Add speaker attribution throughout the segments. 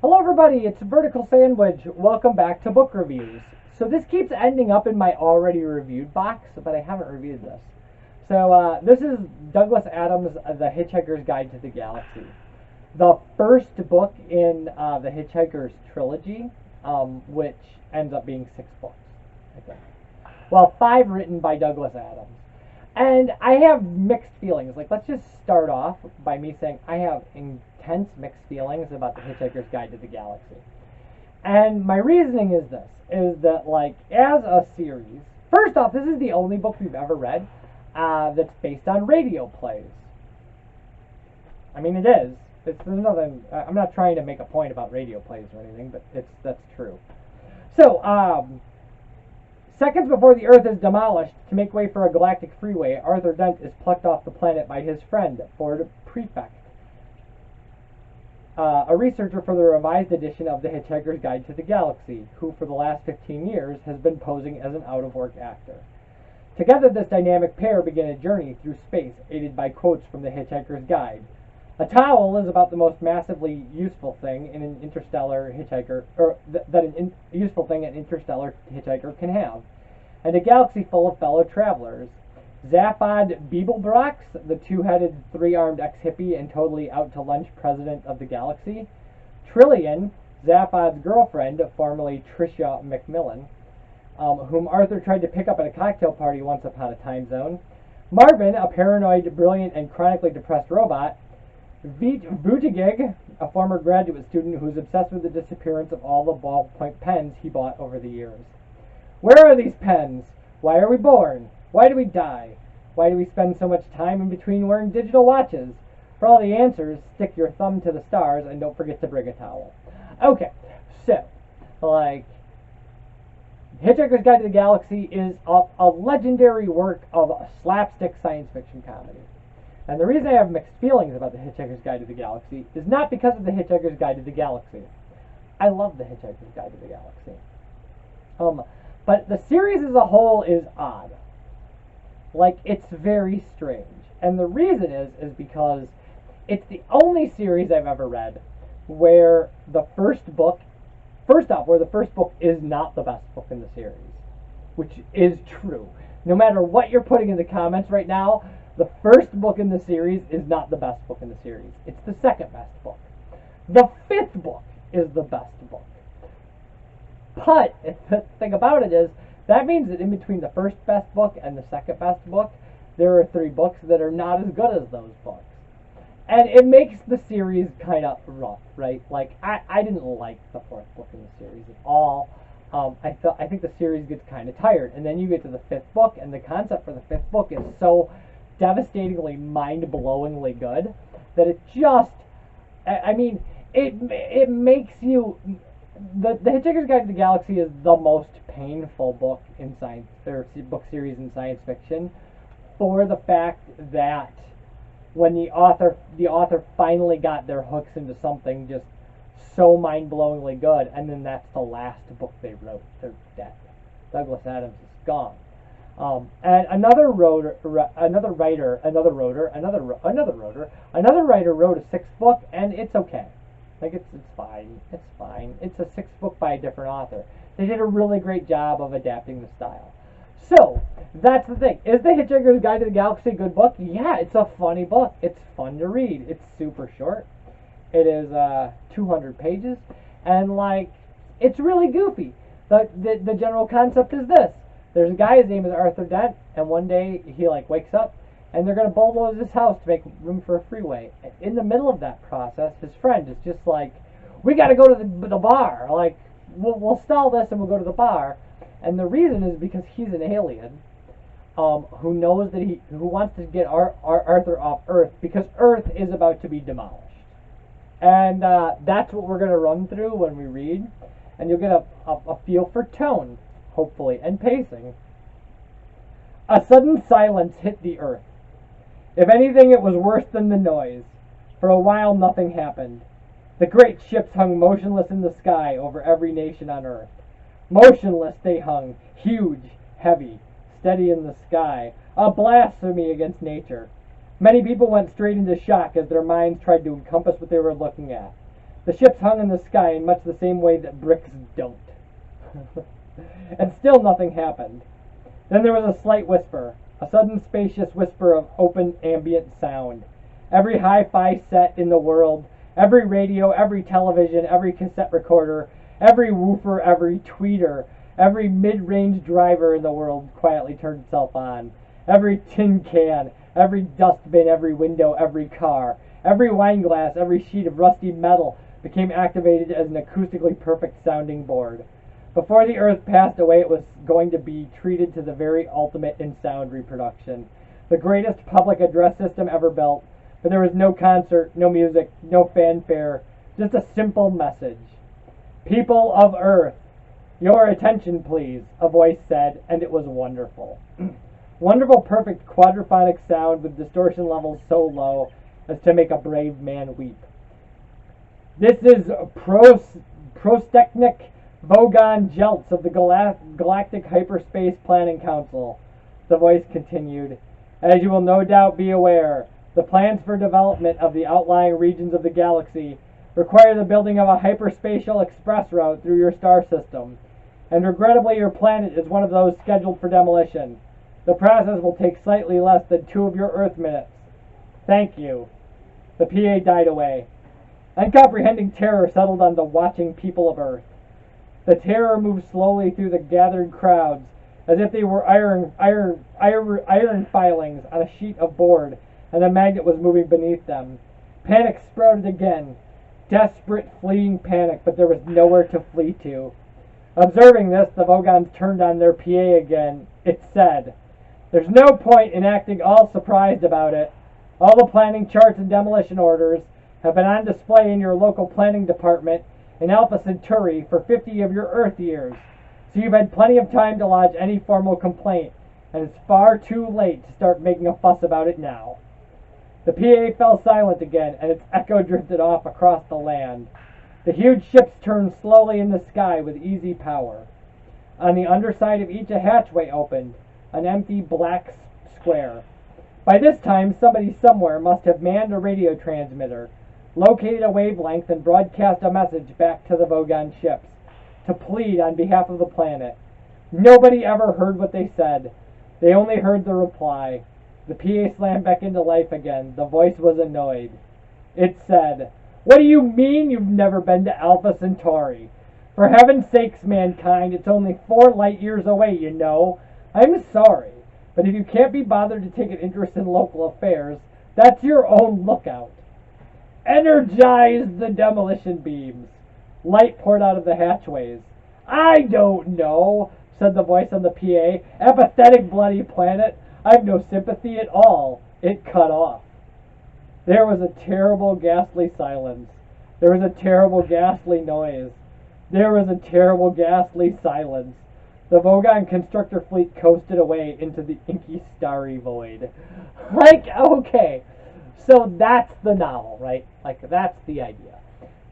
Speaker 1: Hello everybody, it's Vertical Sandwich. Welcome back to Book Reviews. So this keeps ending up in my already reviewed box, but I haven't reviewed this. So this is Douglas Adams' The Hitchhiker's Guide to the Galaxy. The first book in the Hitchhiker's trilogy, which ends up being 6 books, I think. Well, 5 written by Douglas Adams. And I have mixed feelings. Like, let's just start off by me saying I have intense mixed feelings about The Hitchhiker's Guide to the Galaxy. And my reasoning is this, is that, like, as a series, first off, this is the only book we've ever read that's based on radio plays. I mean, it is. There's nothing, I'm not trying to make a point about radio plays or anything, but that's true. So, seconds before the Earth is demolished to make way for a galactic freeway, Arthur Dent is plucked off the planet by his friend, Ford Prefect, a researcher for the revised edition of The Hitchhiker's Guide to the Galaxy, who for the last 15 years has been posing as an out-of-work actor. Together, this dynamic pair begin a journey through space, aided by quotes from The Hitchhiker's Guide. A towel is about the most massively useful thing in an interstellar hitchhiker, or useful thing an interstellar hitchhiker can have, and a galaxy full of fellow travelers. Zaphod Beeblebrox, the two-headed, three-armed ex-hippie and totally out-to-lunch president of the galaxy. Trillian, Zaphod's girlfriend, formerly Tricia McMillan, whom Arthur tried to pick up at a cocktail party once upon a time zone. Marvin, a paranoid, brilliant, and chronically depressed robot. Veet Buttigieg, a former graduate student who's obsessed with the disappearance of all the ballpoint pens he bought over the years. Where are these pens? Why are we born? Why do we die? Why do we spend so much time in between wearing digital watches? For all the answers, stick your thumb to the stars and don't forget to bring a towel. Okay, so, like, Hitchhiker's Guide to the Galaxy is a legendary work of a slapstick science fiction comedy. And the reason I have mixed feelings about The Hitchhiker's Guide to the Galaxy is not because of The Hitchhiker's Guide to the Galaxy. I love The Hitchhiker's Guide to the Galaxy. But the series as a whole is odd. Like, it's very strange. And the reason is because it's the only series I've ever read where the first book is not the best book in the series. Which is true. No matter what you're putting in the comments right now, the first book in the series is not the best book in the series. It's the second best book. The 5th book is the best book. But the thing about it is, that means that in between the first best book and the second best book, there are 3 books that are not as good as those books. And it makes the series kind of rough, right? Like, I didn't like the 4th book in the series at all. I think the series gets kind of tired. And then you get to the 5th book, and the concept for the 5th book is so devastatingly, mind-blowingly good that it just, I mean, it makes you, the Hitchhiker's Guide to the Galaxy is the most painful book in science, or book series in science fiction, for the fact that when the author finally got their hooks into something just so mind-blowingly good, and then that's the last book they wrote, they're dead. Douglas Adams is gone. And another writer wrote a 6th book, and it's okay. Like, it's fine. It's fine. It's a 6th book by a different author. They did a really great job of adapting the style. So, that's the thing. Is The Hitchhiker's Guide to the Galaxy a good book? Yeah, it's a funny book. It's fun to read. It's super short. It is 200 pages, and, like, it's really goofy. The general concept is this. There's a guy, his name is Arthur Dent, and one day he, like, wakes up, and they're going to bulldoze his house to make room for a freeway. In the middle of that process, his friend is just like, we got to go to the bar. Like, we'll stall this and we'll go to the bar. And the reason is because he's an alien who knows that who wants to get Arthur off Earth because Earth is about to be demolished. And that's what we're going to run through when we read. And you'll get a feel for tone, hopefully, and pacing. A sudden silence hit the Earth. If anything, it was worse than the noise. For a while, nothing happened. The great ships hung motionless in the sky over every nation on Earth. Motionless they hung, huge, heavy, steady in the sky, a blasphemy against nature. Many people went straight into shock as their minds tried to encompass what they were looking at. The ships hung in the sky in much the same way that bricks don't. And still nothing happened. Then there was a slight whisper, a sudden spacious whisper of open ambient sound. Every hi-fi set in the world, every radio, every television, every cassette recorder, every woofer, every tweeter, every mid-range driver in the world quietly turned itself on. Every tin can, every dustbin, every window, every car, every wine glass, every sheet of rusty metal became activated as an acoustically perfect sounding board. Before the Earth passed away, it was going to be treated to the very ultimate in sound reproduction. The greatest public address system ever built, but there was no concert, no music, no fanfare, just a simple message. People of Earth, your attention please, a voice said, and it was wonderful. Wonderful, perfect quadraphonic sound with distortion levels so low as to make a brave man weep. This is Prostechnik Vogon Jeltz of the Galactic Hyperspace Planning Council, the voice continued. As you will no doubt be aware, the plans for development of the outlying regions of the galaxy require the building of a hyperspatial express route through your star system, and regrettably your planet is one of those scheduled for demolition. The process will take slightly less than 2 of your Earth minutes. Thank you. The PA died away. Uncomprehending terror settled on the watching people of Earth. The terror moved slowly through the gathered crowds, as if they were iron filings on a sheet of board, and a magnet was moving beneath them. Panic sprouted again. Desperate, fleeing panic, but there was nowhere to flee to. Observing this, the Vogons turned on their PA again. It said, "There's no point in acting all surprised about it. All the planning charts and demolition orders have been on display in your local planning department in Alpha Centauri for 50 of your Earth years, so you've had plenty of time to lodge any formal complaint, and it's far too late to start making a fuss about it now." The PA fell silent again, and its echo drifted off across the land. The huge ships turned slowly in the sky with easy power. On the underside of each a hatchway opened, an empty black square. By this time, somebody somewhere must have manned a radio transmitter, located a wavelength, and broadcast a message back to the Vogon ships, to plead on behalf of the planet. Nobody ever heard what they said. They only heard the reply. The PA slammed back into life again. The voice was annoyed. It said, "What do you mean you've never been to Alpha Centauri? For heaven's sakes, mankind, it's only 4 light years away, you know. I'm sorry, but if you can't be bothered to take an interest in local affairs, that's your own lookout. Energize the demolition beams." Light poured out of the hatchways. "I don't know," said the voice on the PA. "Apathetic bloody planet. I've no sympathy at all." It cut off. There was a terrible, ghastly silence. There was a terrible, ghastly noise. There was a terrible, ghastly silence. The Vogon constructor fleet coasted away into the inky, starry void. Like, okay. So that's the novel, right? Like, that's the idea.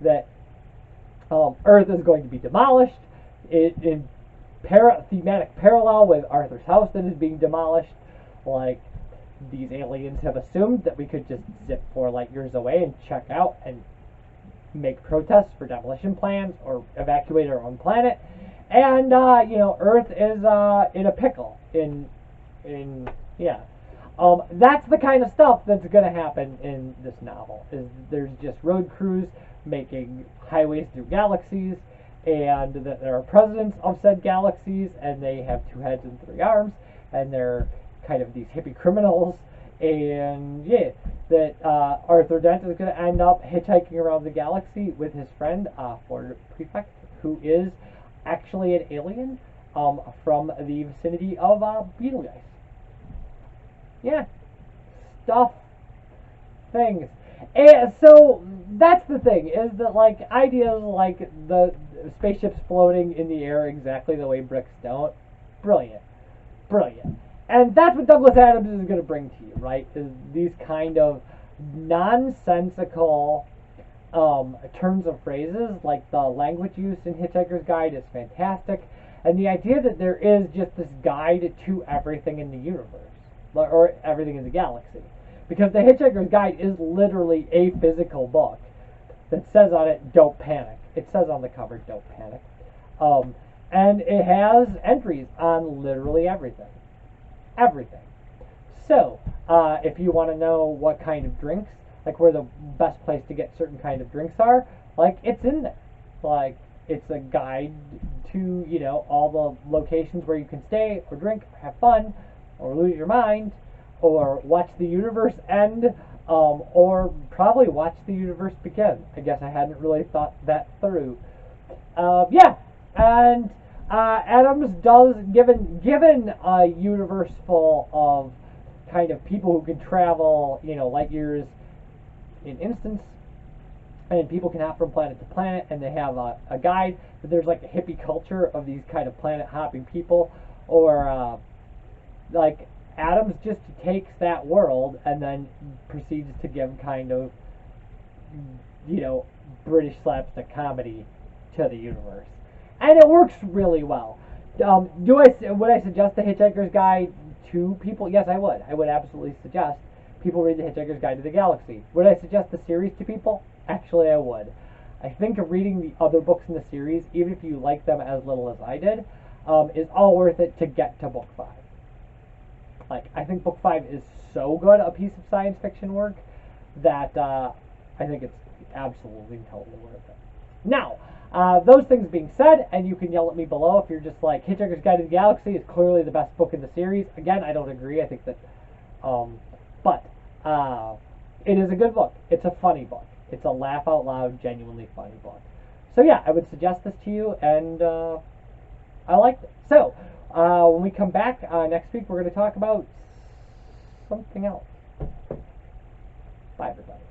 Speaker 1: That Earth is going to be demolished in thematic parallel with Arthur's house that is being demolished. Like, these aliens have assumed that we could just zip 4 light years away and check out and make protests for demolition plans or evacuate our own planet. And, Earth is in a pickle. That's the kind of stuff that's going to happen in this novel. Is there's just road crews making highways through galaxies, and that there are presidents of said galaxies, and they have 2 heads and 3 arms, and they're kind of these hippie criminals, and that Arthur Dent is going to end up hitchhiking around the galaxy with his friend, Ford Prefect, who is actually an alien from the vicinity of Betelgeuse. Yeah. Stuff. Things. And so that's the thing, is that, like, ideas like the spaceships floating in the air exactly the way bricks don't. Brilliant. Brilliant. And that's what Douglas Adams is going to bring to you, right? Is these kind of nonsensical turns of phrases, like the language use in Hitchhiker's Guide is fantastic, and the idea that there is just this guide to everything in the universe, or everything in the galaxy. Because the Hitchhiker's Guide is literally a physical book that says on it, "Don't panic." It says on the cover, "Don't panic," and it has entries on literally everything, everything. So, if you want to know what kind of drinks, like where the best place to get certain kind of drinks are, like it's in there. Like it's a guide to, you know, all the locations where you can stay or drink or have fun or lose your mind or watch the universe end, or probably watch the universe begin. I guess I hadn't really thought that through. Yeah, and Adams does, given a universe full of kind of people who can travel, you know, light years in instance, and people can hop from planet to planet, and they have a guide, but there's like a hippie culture of these kind of planet hopping people, or like Adams just takes that world and then proceeds to give kind of, you know, British slapstick comedy to the universe, and it works really well. Would I suggest the Hitchhiker's Guide to people? Yes, I would. I would absolutely suggest people read the Hitchhiker's Guide to the Galaxy. Would I suggest the series to people? Actually, I would. I think reading the other books in the series, even if you like them as little as I did, is all worth it to get to book 5. Like, I think book 5 is so good a piece of science fiction work that I think it's absolutely totally worth it. Now, those things being said, and you can yell at me below if you're just like, Hitchhiker's Guide to the Galaxy is clearly the best book in the series. Again, I don't agree. I think that, but it is a good book. It's a funny book. It's a laugh out loud, genuinely funny book. So yeah, I would suggest this to you, and I liked it. So when we come back next week, we're going to talk about something else. Bye, everybody.